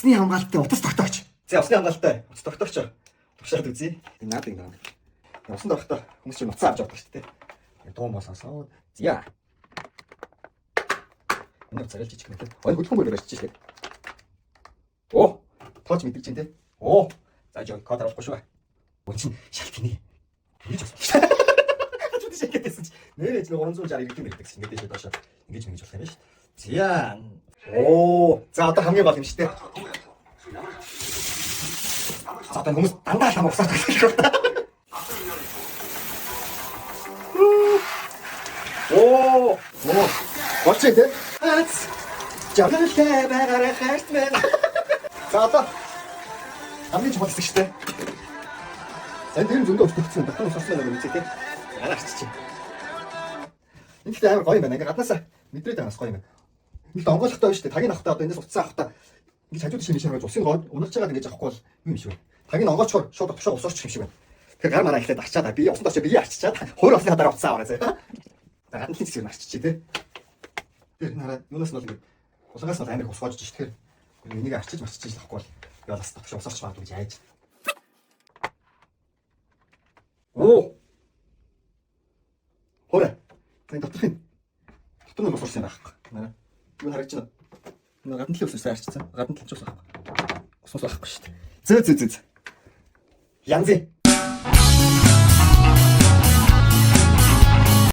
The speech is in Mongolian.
Усны хамгаалалттай утас тогтоогч. За усны хамгаалалттай утас тогтоогч. Тушаад үзье. Энэ наад ингэ. Усан дорохтой хүмүүс чинь уцаа авч явдаг шүү дээ. Дуу мос асаад. Зя. Энэ царай жижиг нэг. Ой хөдөлгөөн барьж чижээ. Оо, тооч мэдэрч дээ. Оо, за жоо код авахгүй шүү. Үн чинь шал тний. Тэгэж болсон. Хажууд шигэдсэн чи. Нэрэж 360 иргэдэг мэрдэг чинь ингээд дээш доошоо. Ингэж болох юм байна шүү. Зя. Оо, за одоо хамгийн гол юм шүү дээ. За одоо хүмүүс дандаа лам усаад байгаа. Оо, болчих дээ. Жавлалтай байгаарай хайрт мэн. За одоо хамгийн чухал хэсэг шүү дээ. Сайн тэр зөндөө өвчтөгцсөн батхан усарсан нэг үзээ тий. Араач чи. Энд л амар гоё юм байна. Ингээ гаднаасаа мэдрээд байгаас гоё юм байна. Нэг онгойлохтой байна шүү дээ. Тагийн авахтаа одоо эндээс уцсан авахтаа ингээ хажууд шинэ шаргаж усын гоо унагч байгаад ингээ авахгүй бол юу юм шиг байна. Тагийн онгоочхоор шууд тушаа усарч юм шиг байна. Тэгэхээр гар мараа ихлээд арчаад би усан дооч бие арчичаад хоёр усны хадараа уцсан аваарай зэ. Гадны хэсгийг марччих тий. Тэр нараа юунаас нь бол ингээ улгаас нь амар усгоож ич тэгэхээр энийг арчиж марчиж л авахгүй бол би бас тушаа усарч магадгүй гэж айж. Оо. Хөөе. Тэн доторхын. Дотор нь усарсан байх. Наа. Юу харагч байна? Нэг гадны л усарсан арчсан. Гадны л ч усах. Усах байхгүй шүү дээ. Зөө. Янзэ.